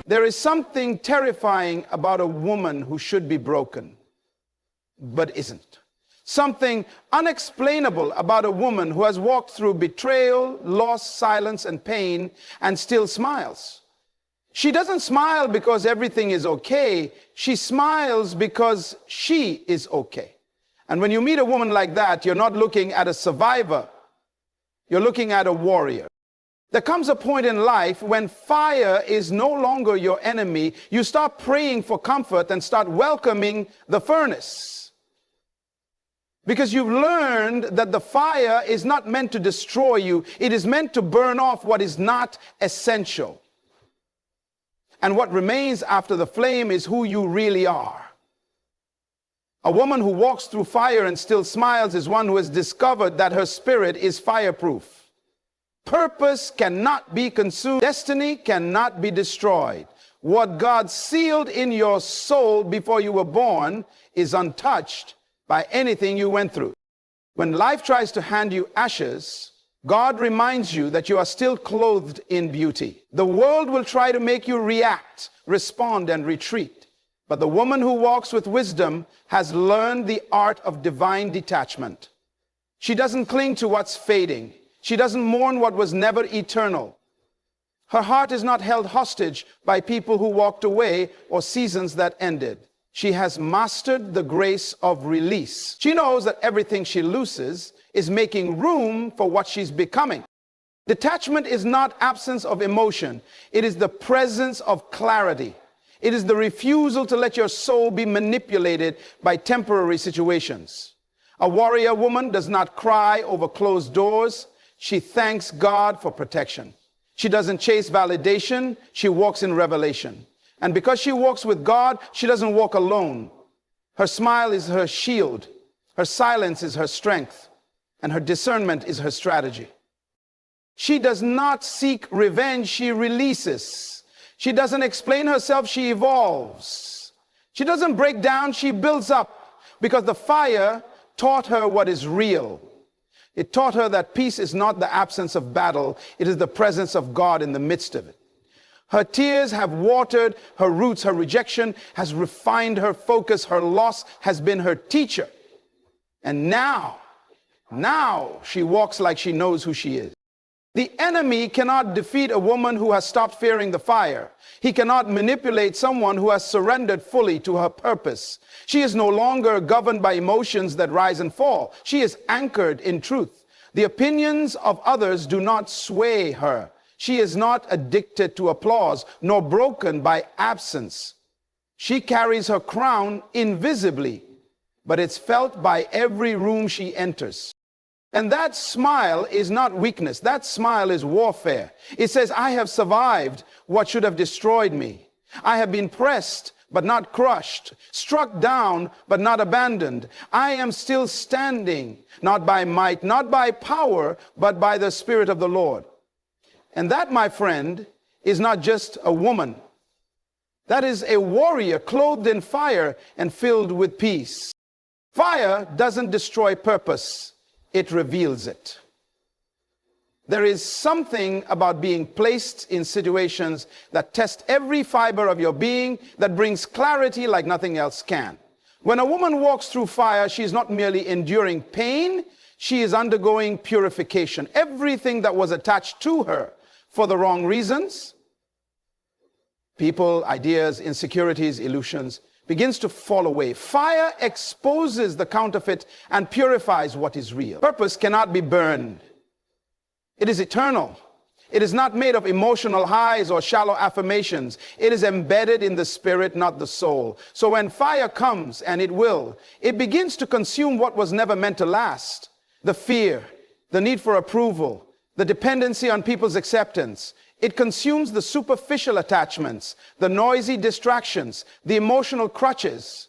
There is something terrifying about a woman who should be broken, but isn't. Something unexplainable about a woman who has walked through betrayal, loss, silence, and pain, and still smiles. She doesn't smile because everything is okay. She smiles because she is okay. And when you meet a woman like that, you're not looking at a survivor. You're looking at a warrior. There comes a point in life when fire is no longer your enemy. You stop praying for comfort and start welcoming the furnace. Because you've learned that the fire is not meant to destroy you. It is meant to burn off what is not essential. And what remains after the flame is who you really are. A woman who walks through fire and still smiles is one who has discovered that her spirit is fireproof. Purpose cannot be consumed. Destiny cannot be destroyed. What God sealed in your soul before you were born is untouched by anything you went through. When life tries to hand you ashes, God reminds you that you are still clothed in beauty. The world will try to make you react, respond, and retreat. But the woman who walks with wisdom has learned the art of divine detachment. She doesn't cling to what's fading. She doesn't mourn what was never eternal. Her heart is not held hostage by people who walked away or seasons that ended. She has mastered the grace of release. She knows that everything she loses is making room for what she's becoming. Detachment is not absence of emotion. It is the presence of clarity. It is the refusal to let your soul be manipulated by temporary situations. A warrior woman does not cry over closed doors. She thanks God for protection. She doesn't chase validation. She walks in revelation. And because she walks with God, she doesn't walk alone. Her smile is her shield. Her silence is her strength. And her discernment is her strategy. She does not seek revenge. She releases. She doesn't explain herself. She evolves. She doesn't break down. She builds up. Because the fire taught her what is real. It taught her that peace is not the absence of battle. It is the presence of God in the midst of it. Her tears have watered her roots. Her rejection has refined her focus. Her loss has been her teacher. And now she walks like she knows who she is. The enemy cannot defeat a woman who has stopped fearing the fire. He cannot manipulate someone who has surrendered fully to her purpose. She is no longer governed by emotions that rise and fall. She is anchored in truth. The opinions of others do not sway her. She is not addicted to applause, nor broken by absence. She carries her crown invisibly, but it's felt by every room she enters. And that smile is not weakness. That smile is warfare. It says, I have survived what should have destroyed me. I have been pressed, but not crushed, struck down, but not abandoned. I am still standing, not by might, not by power, but by the Spirit of the Lord. And that, my friend, is not just a woman. That is a warrior clothed in fire and filled with peace. Fire doesn't destroy purpose. It reveals it. There is something about being placed in situations that test every fiber of your being, that brings clarity like nothing else can. When a woman walks through fire, she is not merely enduring pain, she is undergoing purification. Everything that was attached to her for the wrong reasons, people, ideas, insecurities, illusions, begins to fall away. Fire exposes the counterfeit and purifies what is real. Purpose cannot be burned. It is eternal. It is not made of emotional highs or shallow affirmations. It is embedded in the spirit, not the soul. So when fire comes, and it will, it begins to consume what was never meant to last. The fear, the need for approval, the dependency on people's acceptance. It consumes the superficial attachments, the noisy distractions, the emotional crutches.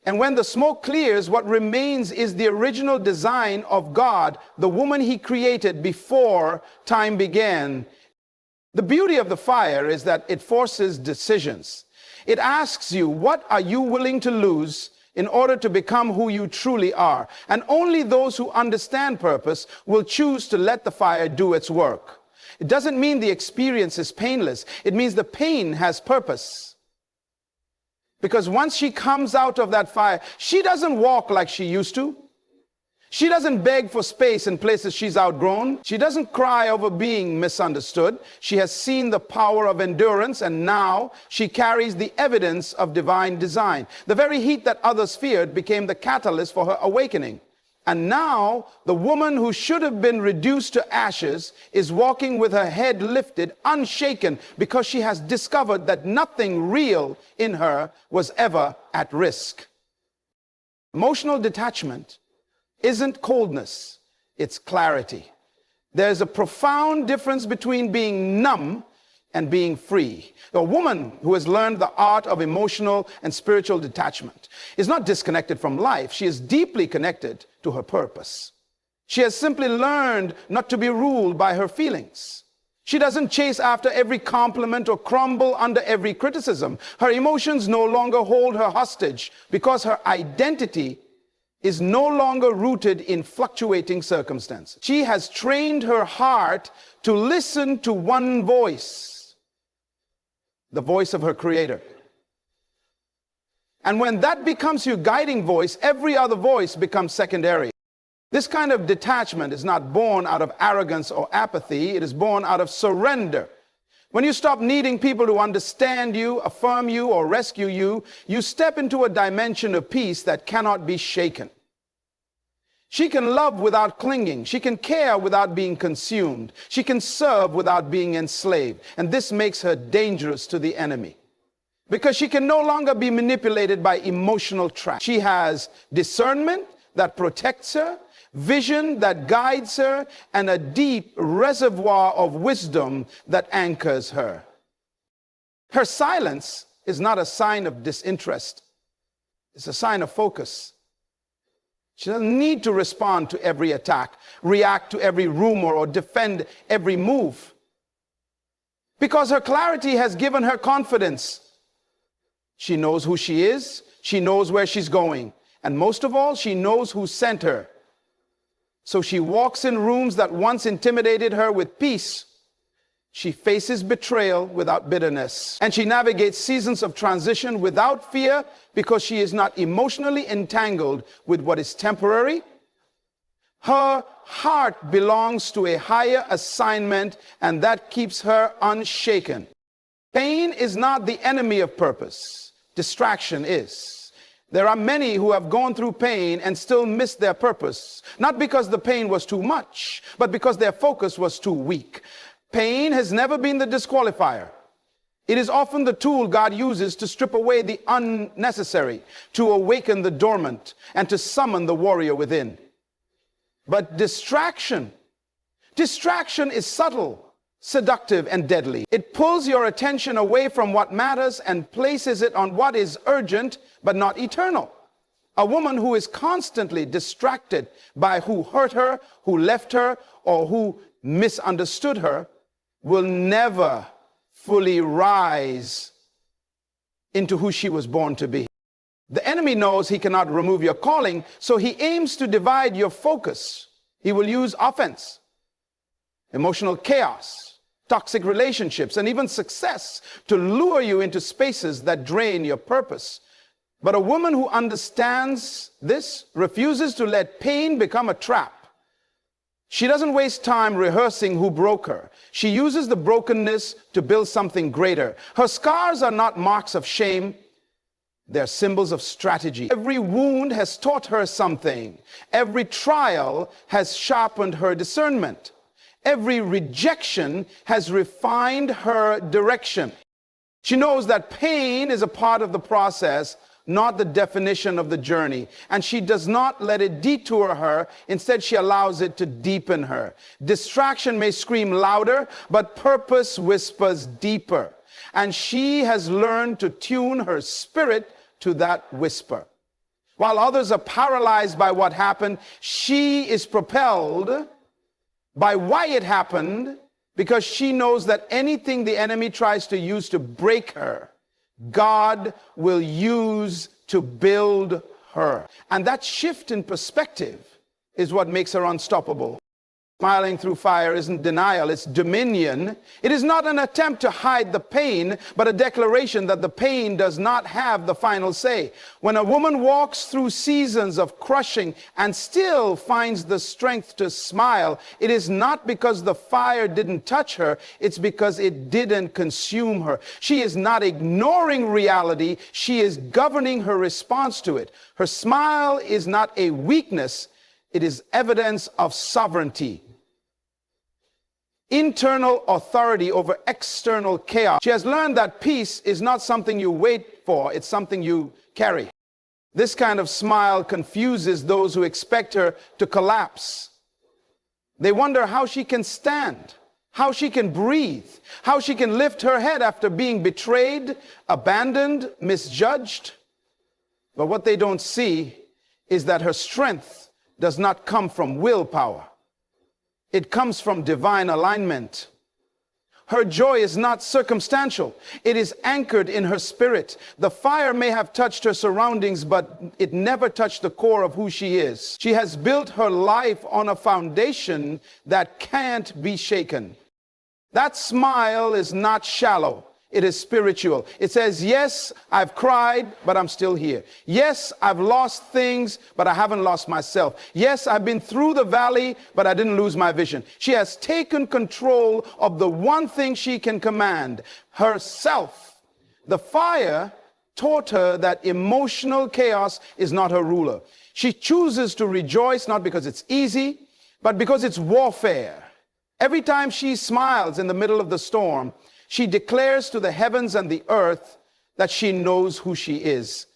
And when the smoke clears, what remains is the original design of God, the woman he created before time began. The beauty of the fire is that it forces decisions. It asks you, what are you willing to lose in order to become who you truly are? And only those who understand purpose will choose to let the fire do its work. It doesn't mean the experience is painless. It means the pain has purpose. Because once she comes out of that fire, she doesn't walk like she used to. She doesn't beg for space in places she's outgrown. She doesn't cry over being misunderstood. She has seen the power of endurance, and now she carries the evidence of divine design. The very heat that others feared became the catalyst for her awakening. And now the woman who should have been reduced to ashes is walking with her head lifted, unshaken, because she has discovered that nothing real in her was ever at risk. Emotional detachment isn't coldness, it's clarity. There's a profound difference between being numb and being free. A woman who has learned the art of emotional and spiritual detachment is not disconnected from life. She is deeply connected to her purpose. She has simply learned not to be ruled by her feelings. She doesn't chase after every compliment or crumble under every criticism. Her emotions no longer hold her hostage because her identity is no longer rooted in fluctuating circumstances. She has trained her heart to listen to one voice, the voice of her Creator. And when that becomes your guiding voice, every other voice becomes secondary. This kind of detachment is not born out of arrogance or apathy. It is born out of surrender. When you stop needing people to understand you, affirm you, or rescue you, you step into a dimension of peace that cannot be shaken. She can love without clinging. She can care without being consumed. She can serve without being enslaved. And this makes her dangerous to the enemy, because she can no longer be manipulated by emotional traps. She has discernment that protects her, vision that guides her, and a deep reservoir of wisdom that anchors her. Her silence is not a sign of disinterest. It's a sign of focus. She doesn't need to respond to every attack, react to every rumor, or defend every move, because her clarity has given her confidence. She knows who she is, she knows where she's going, and most of all, she knows who sent her. So she walks in rooms that once intimidated her with peace. She faces betrayal without bitterness, and she navigates seasons of transition without fear, because she is not emotionally entangled with what is temporary. Her heart belongs to a higher assignment, and that keeps her unshaken. Pain is not the enemy of purpose. Distraction is. There are many who have gone through pain and still missed their purpose, not because the pain was too much, but because their focus was too weak. Pain has never been the disqualifier. It is often the tool God uses to strip away the unnecessary, to awaken the dormant, and to summon the warrior within. But distraction is subtle, seductive, and deadly. It pulls your attention away from what matters and places it on what is urgent but not eternal. A woman who is constantly distracted by who hurt her, who left her, or who misunderstood her will never fully rise into who she was born to be. The enemy knows he cannot remove your calling, so he aims to divide your focus. He will use offense, emotional chaos, toxic relationships, and even success to lure you into spaces that drain your purpose. But a woman who understands this refuses to let pain become a trap. She doesn't waste time rehearsing who broke her. She uses the brokenness to build something greater. Her scars are not marks of shame. They're symbols of strategy. Every wound has taught her something. Every trial has sharpened her discernment. Every rejection has refined her direction. She knows that pain is a part of the process, not the definition of the journey. And she does not let it detour her. Instead, she allows it to deepen her. Distraction may scream louder, but purpose whispers deeper. And she has learned to tune her spirit to that whisper. While others are paralyzed by what happened, she is propelled by why it happened, because she knows that anything the enemy tries to use to break her, God will use to build her. And that shift in perspective is what makes her unstoppable. Smiling through fire isn't denial, it's dominion. It is not an attempt to hide the pain, but a declaration that the pain does not have the final say. When a woman walks through seasons of crushing and still finds the strength to smile, it is not because the fire didn't touch her, it's because it didn't consume her. She is not ignoring reality, she is governing her response to it. Her smile is not a weakness, it is evidence of sovereignty. Internal authority over external chaos. She has learned that peace is not something you wait for, it's something you carry. This kind of smile confuses those who expect her to collapse. They wonder how she can stand, how she can breathe, how she can lift her head after being betrayed, abandoned, misjudged. But what they don't see is that her strength does not come from willpower. It comes from divine alignment. Her joy is not circumstantial. It is anchored in her spirit. The fire may have touched her surroundings, but it never touched the core of who she is. She has built her life on a foundation that can't be shaken. That smile is not shallow. It is spiritual. It says, yes, I've cried, but I'm still here. Yes, I've lost things, but I haven't lost myself. Yes, I've been through the valley, but I didn't lose my vision. She has taken control of the one thing she can command, herself. The fire taught her that emotional chaos is not her ruler. She chooses to rejoice not because it's easy, but because it's warfare. Every time she smiles in the middle of the storm, she declares to the heavens and the earth that she knows who she is.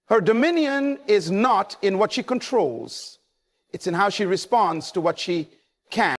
Her dominion is not in what she controls. It's in how she responds to what she can.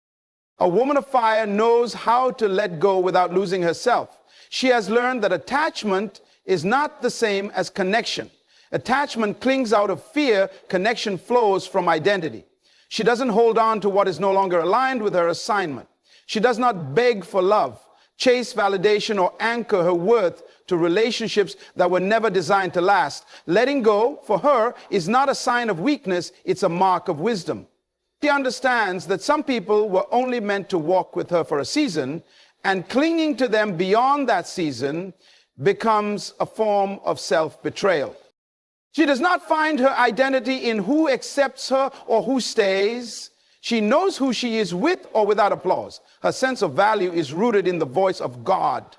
A woman of fire knows how to let go without losing herself. She has learned that attachment is not the same as connection. Attachment clings out of fear. Connection flows from identity. She doesn't hold on to what is no longer aligned with her assignment. She does not beg for love, chase validation, or anchor her worth to relationships that were never designed to last. Letting go for her is not a sign of weakness, it's a mark of wisdom. She understands that some people were only meant to walk with her for a season, and clinging to them beyond that season becomes a form of self-betrayal. She does not find her identity in who accepts her or who stays. She knows who she is with or without applause. Her sense of value is rooted in the voice of God,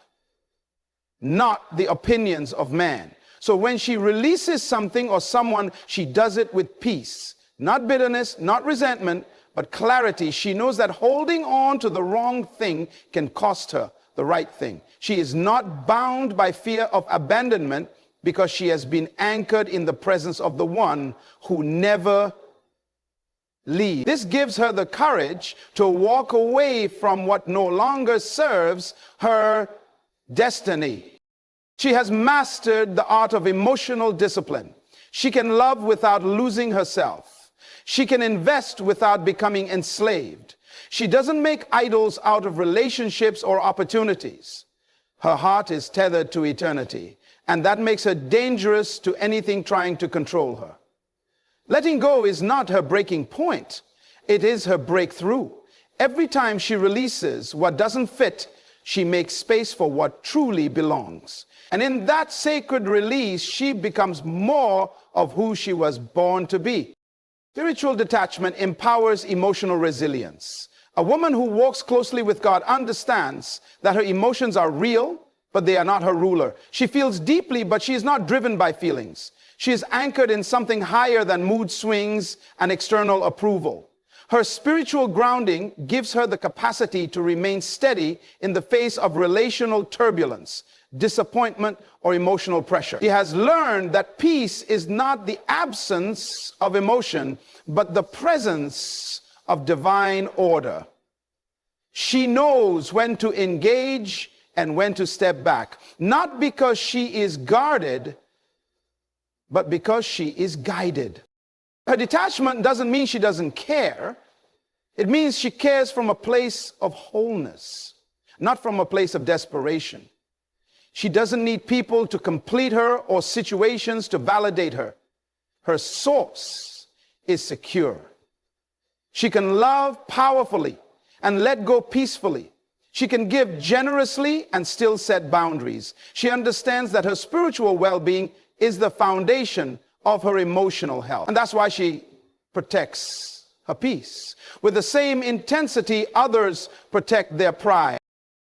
not the opinions of man. So when she releases something or someone, she does it with peace, not bitterness, not resentment, but clarity. She knows that holding on to the wrong thing can cost her the right thing. She is not bound by fear of abandonment because she has been anchored in the presence of the one who never leave. This gives her the courage to walk away from what no longer serves her destiny. She has mastered the art of emotional discipline. She can love without losing herself. She can invest without becoming enslaved. She doesn't make idols out of relationships or opportunities. Her heart is tethered to eternity, and that makes her dangerous to anything trying to control her. Letting go is not her breaking point. It is her breakthrough. Every time she releases what doesn't fit, she makes space for what truly belongs. And in that sacred release, she becomes more of who she was born to be. Spiritual detachment empowers emotional resilience. A woman who walks closely with God understands that her emotions are real, but they are not her ruler. She feels deeply, but she is not driven by feelings. She is anchored in something higher than mood swings and external approval. Her spiritual grounding gives her the capacity to remain steady in the face of relational turbulence, disappointment, or emotional pressure. She has learned that peace is not the absence of emotion, but the presence of divine order. She knows when to engage and when to step back, not because she is guarded, but because she is guided. Her detachment doesn't mean she doesn't care. It means she cares from a place of wholeness, not from a place of desperation. She doesn't need people to complete her or situations to validate her. Her source is secure. She can love powerfully and let go peacefully. She can give generously and still set boundaries. She understands that her spiritual well-being is the foundation of her emotional health. And that's why she protects her peace. With the same intensity others protect their pride.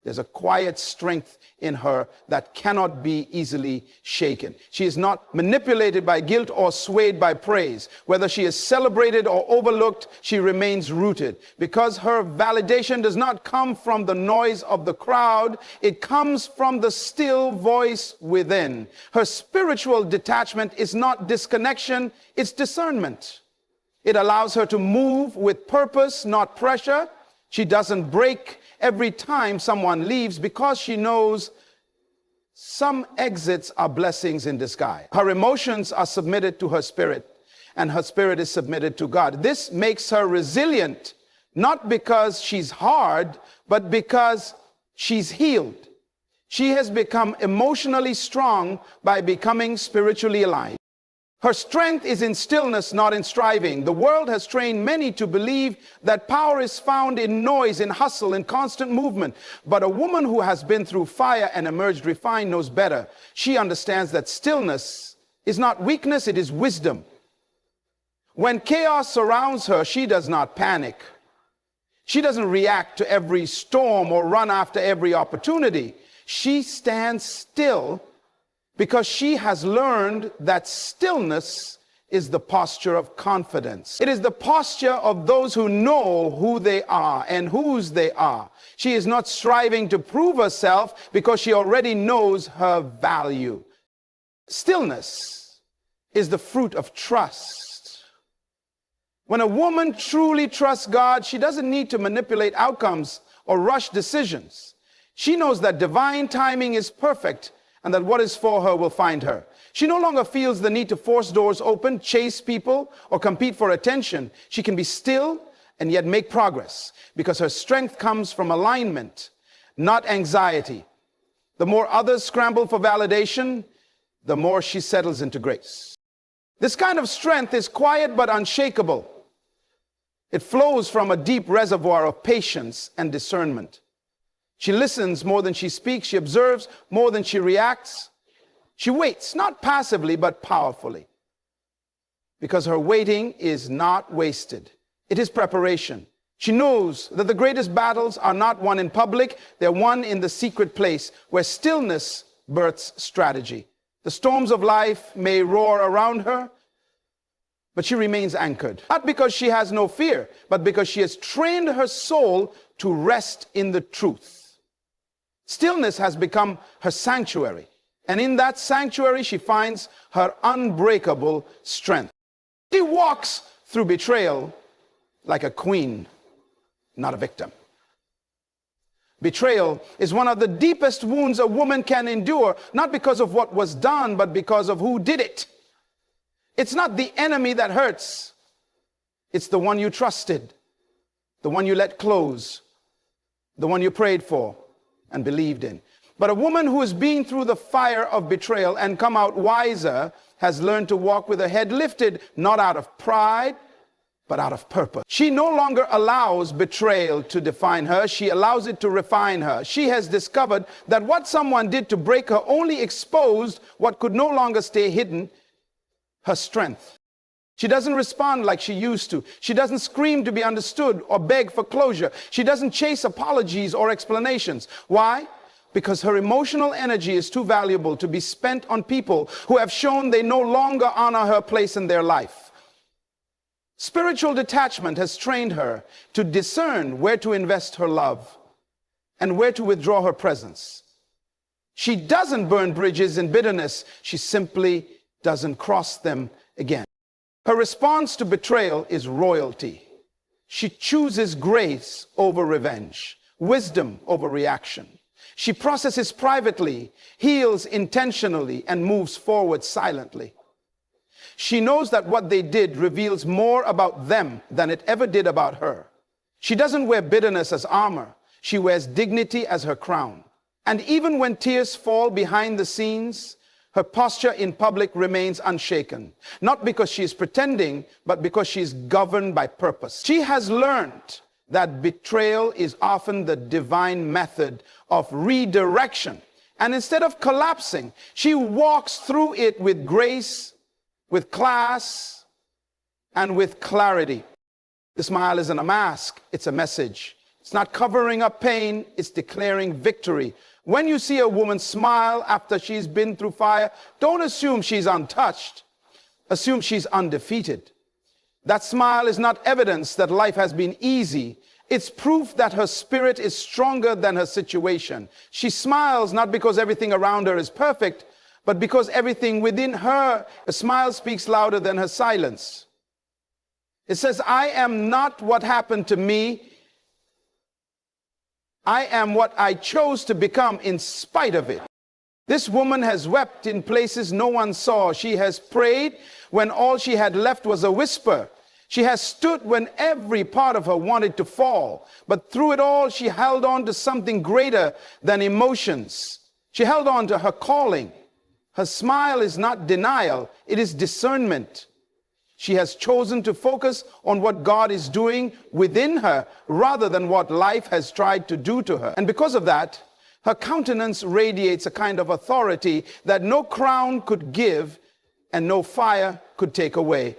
There's a quiet strength in her that cannot be easily shaken. She is not manipulated by guilt or swayed by praise. Whether she is celebrated or overlooked, she remains rooted. Because her validation does not come from the noise of the crowd, it comes from the still voice within. Her spiritual detachment is not disconnection, it's discernment. It allows her to move with purpose, not pressure. She doesn't break every time someone leaves because she knows some exits are blessings in disguise. Her emotions are submitted to her spirit, and her spirit is submitted to God. This makes her resilient, not because she's hard, but because she's healed. She has become emotionally strong by becoming spiritually alive. Her strength is in stillness, not in striving. The world has trained many to believe that power is found in noise, in hustle, in constant movement. But a woman who has been through fire and emerged refined knows better. She understands that stillness is not weakness, it is wisdom. When chaos surrounds her, she does not panic. She doesn't react to every storm or run after every opportunity. She stands still because she has learned that stillness is the posture of confidence. It is the posture of those who know who they are and whose they are. She is not striving to prove herself because she already knows her value. Stillness is the fruit of trust. When a woman truly trusts God, she doesn't need to manipulate outcomes or rush decisions. She knows that divine timing is perfect and that what is for her will find her. She no longer feels the need to force doors open, chase people, or compete for attention. She can be still and yet make progress because her strength comes from alignment, not anxiety. The more others scramble for validation, the more she settles into grace. This kind of strength is quiet but unshakable. It flows from a deep reservoir of patience and discernment. She listens more than she speaks. She observes more than she reacts. She waits, not passively, but powerfully. Because her waiting is not wasted. It is preparation. She knows that the greatest battles are not won in public. They're won in the secret place where stillness births strategy. The storms of life may roar around her, but she remains anchored. Not because she has no fear, but because she has trained her soul to rest in the truth. Stillness has become her sanctuary, and in that sanctuary she finds her unbreakable strength. She walks through betrayal like a queen, not a victim. Betrayal is one of the deepest wounds a woman can endure, not because of what was done, but because of who did it. It's not the enemy that hurts. It's the one you trusted, the one you let close, the one you prayed for and believed in. But a woman who has been through the fire of betrayal and come out wiser has learned to walk with her head lifted, not out of pride, but out of purpose. She no longer allows betrayal to define her. She allows it to refine her. She has discovered that what someone did to break her only exposed what could no longer stay hidden, her strength. She doesn't respond like she used to. She doesn't scream to be understood or beg for closure. She doesn't chase apologies or explanations. Why? Because her emotional energy is too valuable to be spent on people who have shown they no longer honor her place in their life. Spiritual detachment has trained her to discern where to invest her love and where to withdraw her presence. She doesn't burn bridges in bitterness. She simply doesn't cross them again. Her response to betrayal is royalty. She chooses grace over revenge, wisdom over reaction. She processes privately, heals intentionally, and moves forward silently. She knows that what they did reveals more about them than it ever did about her. She doesn't wear bitterness as armor. She wears dignity as her crown. And even when tears fall behind the scenes, her posture in public remains unshaken, not because she is pretending, but because she is governed by purpose. She has learned that betrayal is often the divine method of redirection. And instead of collapsing, she walks through it with grace, with class, and with clarity. The smile isn't a mask, it's a message. It's not covering up pain, it's declaring victory. When you see a woman smile after she's been through fire, don't assume she's untouched. Assume she's undefeated. That smile is not evidence that life has been easy. It's proof that her spirit is stronger than her situation. She smiles not because everything around her is perfect, but because everything within her, a smile speaks louder than her silence. It says, I am not what happened to me. I am what I chose to become in spite of it. This woman has wept in places no one saw. She has prayed when all she had left was a whisper. She has stood when every part of her wanted to fall. But through it all, she held on to something greater than emotions. She held on to her calling. Her smile is not denial, it is discernment. She has chosen to focus on what God is doing within her rather than what life has tried to do to her. And because of that, her countenance radiates a kind of authority that no crown could give and no fire could take away.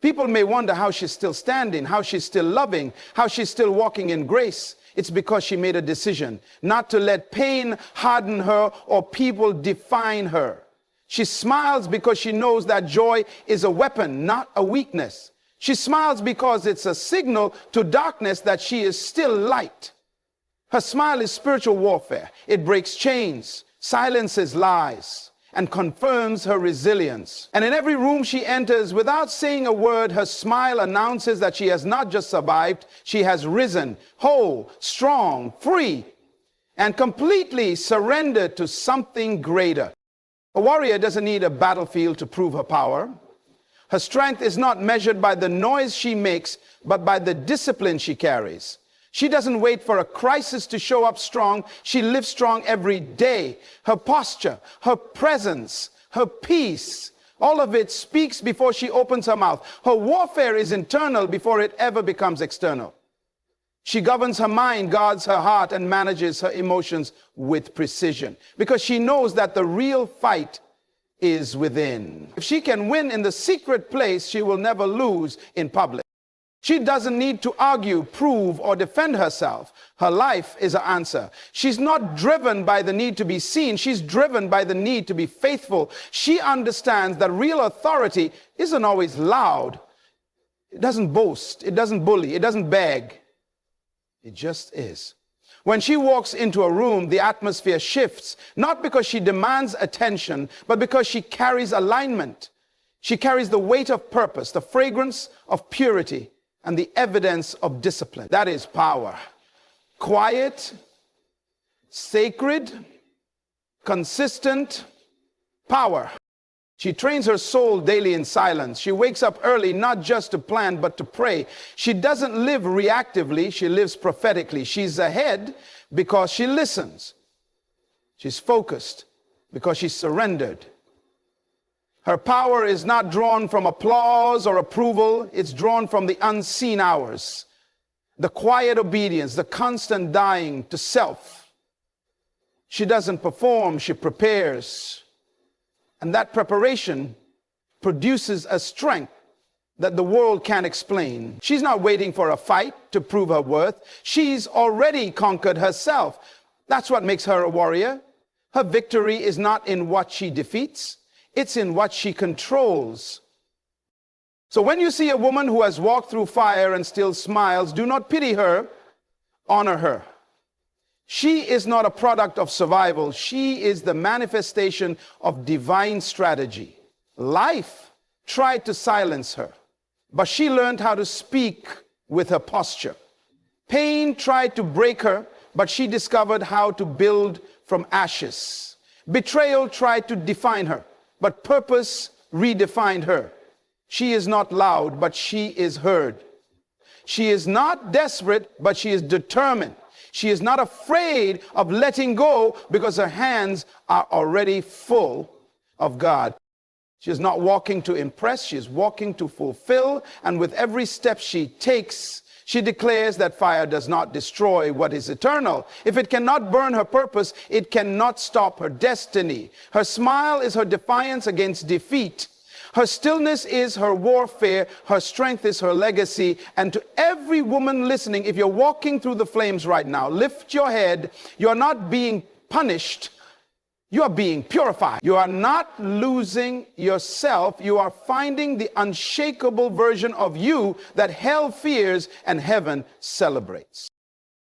People may wonder how she's still standing, how she's still loving, how she's still walking in grace. It's because she made a decision not to let pain harden her or people define her. She smiles because she knows that joy is a weapon, not a weakness. She smiles because it's a signal to darkness that she is still light. Her smile is spiritual warfare. It breaks chains, silences lies, and confirms her resilience. And in every room she enters, without saying a word, her smile announces that she has not just survived, she has risen, whole, strong, free, and completely surrendered to something greater. A warrior doesn't need a battlefield to prove her power. Her strength is not measured by the noise she makes, but by the discipline she carries. She doesn't wait for a crisis to show up strong. She lives strong every day. Her posture, her presence, her peace, all of it speaks before she opens her mouth. Her warfare is internal before it ever becomes external. She governs her mind, guards her heart, and manages her emotions with precision because she knows that the real fight is within. If she can win in the secret place, she will never lose in public. She doesn't need to argue, prove, or defend herself. Her life is her answer. She's not driven by the need to be seen. She's driven by the need to be faithful. She understands that real authority isn't always loud. It doesn't boast. It doesn't bully. It doesn't beg. It just is. When she walks into a room, the atmosphere shifts, not because she demands attention, but because she carries alignment. She carries the weight of purpose, the fragrance of purity, and the evidence of discipline. That is power. Quiet, sacred, consistent power. She trains her soul daily in silence. She wakes up early, not just to plan, but to pray. She doesn't live reactively. She lives prophetically. She's ahead because she listens. She's focused because she's surrendered. Her power is not drawn from applause or approval. It's drawn from the unseen hours, the quiet obedience, the constant dying to self. She doesn't perform, she prepares. And that preparation produces a strength that the world can't explain. She's not waiting for a fight to prove her worth. She's already conquered herself. That's what makes her a warrior. Her victory is not in what she defeats. It's in what she controls. So when you see a woman who has walked through fire and still smiles, do not pity her, honor her. She is not a product of survival. She is the manifestation of divine strategy. Life tried to silence her, but she learned how to speak with her posture. Pain tried to break her, but she discovered how to build from ashes. Betrayal tried to define her, but purpose redefined her. She is not loud, but she is heard. She is not desperate, but she is determined. She is not afraid of letting go because her hands are already full of God. She is not walking to impress, she is walking to fulfill. And with every step she takes, She declares that fire does not destroy what is eternal. If it cannot burn her purpose, it cannot stop her destiny. Her smile is her defiance against defeat. Her stillness is her warfare. Her strength is her legacy. And to every woman listening, if you're walking through the flames right now, lift your head. You're not being punished. You are being purified. You are not losing yourself. You are finding the unshakable version of you that hell fears and heaven celebrates.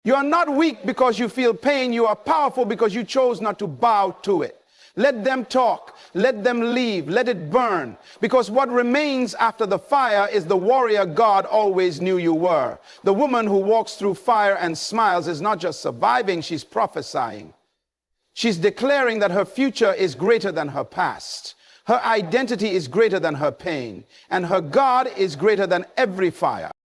You are not weak because you feel pain. You are powerful because you chose not to bow to it. Let them talk. Let them leave. Let it burn. Because what remains after the fire is the warrior God always knew you were. The woman who walks through fire and smiles is not just surviving, she's prophesying. She's declaring that her future is greater than her past. Her identity is greater than her pain. And her God is greater than every fire.